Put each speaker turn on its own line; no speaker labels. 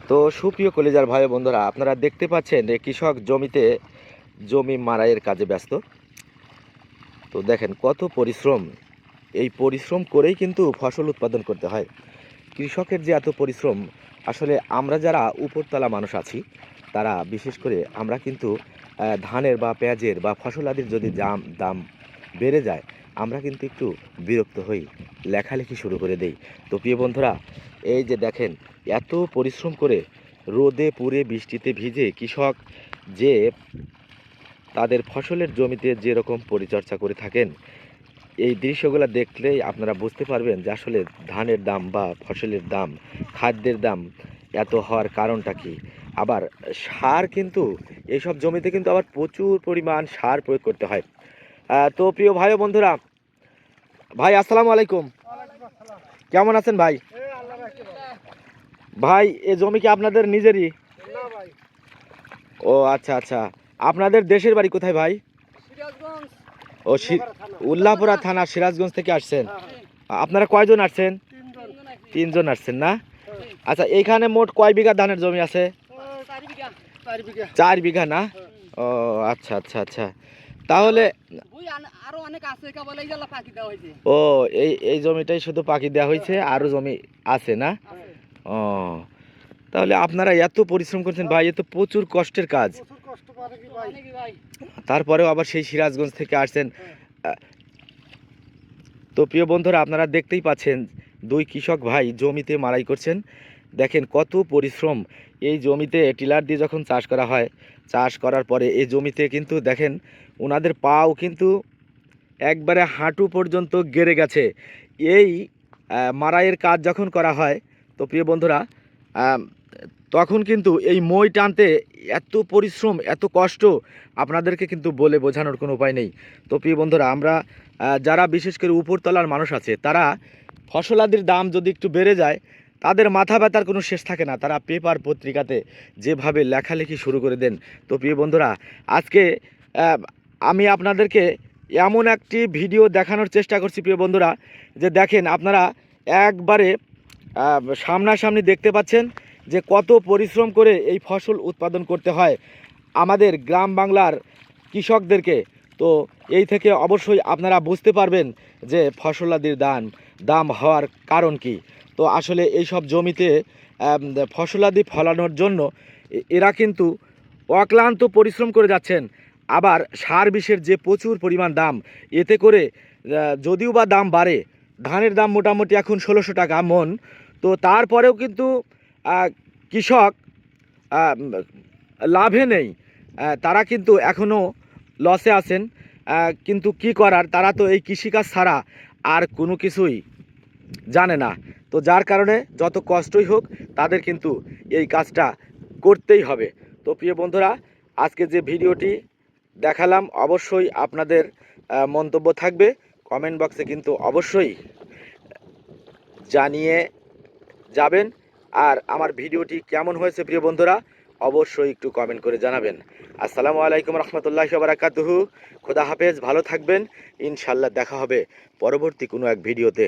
তো সুপ্রিয় কলিজার ভাই বন্ধুরা, আপনারা দেখতে পাচ্ছেন যে কৃষক জমি মাড়াইয়ের কাজে ব্যস্ত। তো দেখেন কত পরিশ্রম, এই পরিশ্রম করেই কিন্তু ফসল উৎপাদন করতে হয়। কৃষকের যে এত পরিশ্রম, আসলে আমরা যারা উপরতলা মানুষ আছি তারা বিশেষ করে আমরা কিন্তু ধানের বা পেঁয়াজের বা ফসল আদির যদি দাম বেড়ে যায় আমরা কিন্তু একটু বিরক্ত হই, লেখালেখি শুরু করে দেই। তো প্রিয় বন্ধুরা, এই যে দেখেন এত পরিশ্রম করে রোদে পুড়ে বৃষ্টিতে ভিজে কৃষক যে তাদের ফসলের জমিতে যেরকম পরিচর্যা করে থাকেন, এই দৃশ্যগুলো দেখলেই আপনারা বুঝতে পারবেন যে আসলে ধানের দাম বা ফসলের দাম, খাদ্যের দাম এত হওয়ার কারণটা কি। আবার সার কিন্তু এইসব জমিতে কিন্তু আবার প্রচুর পরিমাণ সার প্রয়োগ করতে হয়। তো প্রিয় ভাই ও বন্ধুরা, ভাই আসসালামু আলাইকুম, কেমন আছেন ভাই? ভাই এ জমি কি আপনাদের নিজেরই? ও আচ্ছা আচ্ছা, আপনাদের দেশের বাড়ি কোথায় ভাই? ও উল্লাপুরা থানা, সিরাজগঞ্জ থেকে আসছেন। আপনারা কয়জন আসছেন? তিনজন আসছেন না? আচ্ছা, এইখানে মোট কয় বিঘা ধানের জমি আছে? 4 বিঘা না? ও আচ্ছা আচ্ছা আচ্ছা, তাহলে ও এই এই জমিটাই শুধু পাখি দেওয়া হয়েছে, আরো জমি আছে না? ও, তাহলে আপনারা এত পরিশ্রম করছেন ভাই, এ তো প্রচুর কষ্টের কাজ। তারপরেও আবার সেই সিরাজগঞ্জ থেকে আসছেন। তো প্রিয় বন্ধুরা, আপনারা দেখতেই পাচ্ছেন দুই কৃষক ভাই জমিতে মাড়াই করছেন। দেখেন কত পরিশ্রম। এই জমিতে টিলার দিয়ে যখন চাষ করা হয়, চাষ করার পরে এই জমিতে কিন্তু দেখেন ওনাদের পাও কিন্তু একবারে হাঁটু পর্যন্ত গেড়ে গেছে। এই মাড়াইয়ের কাজ যখন করা হয়, তো প্রিয় বন্ধুরা, তখন কিন্তু এই মই টানতে এত পরিশ্রম, এত কষ্ট আপনাদেরকে কিন্তু বলে বোঝানোর কোনো উপায় নেই। তো প্রিয় বন্ধুরা, আমরা যারা বিশেষ করে উপরতলার মানুষ আছে, তারা ফসলাদির দাম যদি একটু বেড়ে যায় তাদের মাথা ব্যথার কোনো শেষ থাকে না। তারা পেপার পত্রিকাতে যেভাবে লেখালেখি শুরু করে দেন। তো প্রিয় বন্ধুরা, আজকে আমি আপনাদেরকে এমন একটি ভিডিও দেখানোর চেষ্টা করছি প্রিয় বন্ধুরা, যে দেখেন আপনারা একবারে সামনাসামনি দেখতে পাচ্ছেন যে কত পরিশ্রম করে এই ফসল উৎপাদন করতে হয় আমাদের গ্রাম বাংলার কৃষকদেরকে। তো এই থেকে অবশ্যই আপনারা বুঝতে পারবেন যে ফসলাদির দাম হওয়ার কারণ কি। তো আসলে এই সব জমিতে ফসলাদি ফলানোর জন্য এরা কিন্তু অক্লান্ত পরিশ্রম করে যাচ্ছেন। আবার সার বিষের যে প্রচুর পরিমাণ দাম, এতে করে যদিও বা দাম বাড়ে, ধানের দাম মোটামুটি এখন 1600 টাকা মন, তো তারপরেও কিন্তু কৃষক লাভে নেই। তারা কিন্তু এখনও লসে আছেন। কিন্তু কি করার, তারা তো এই কৃষিকাজ ছাড়া আর কোনো কিছুই জানে না। তো যার কারণে যত কষ্টই হোক তাদের কিন্তু এই কাজটা করতেই হবে। তো প্রিয় বন্ধুরা, আজকে যে ভিডিওটি দেখালাম, অবশ্যই আপনাদের মন্তব্য থাকবে কমেন্ট বক্সে, কিন্তু অবশ্যই জানিয়ে যাবেন। আর আমার ভিডিওটি কেমন হয়েছে প্রিয় বন্ধুরা, অবশ্যই একটু কমেন্ট করে জানাবেন। আসসালামু আলাইকুম রহমতুল্লাহি ওয়া বারাকাতুহু। খোদা হাফেজ, ভালো থাকবেন। ইনশাল্লাহ দেখা হবে পরবর্তী কোনো এক ভিডিওতে।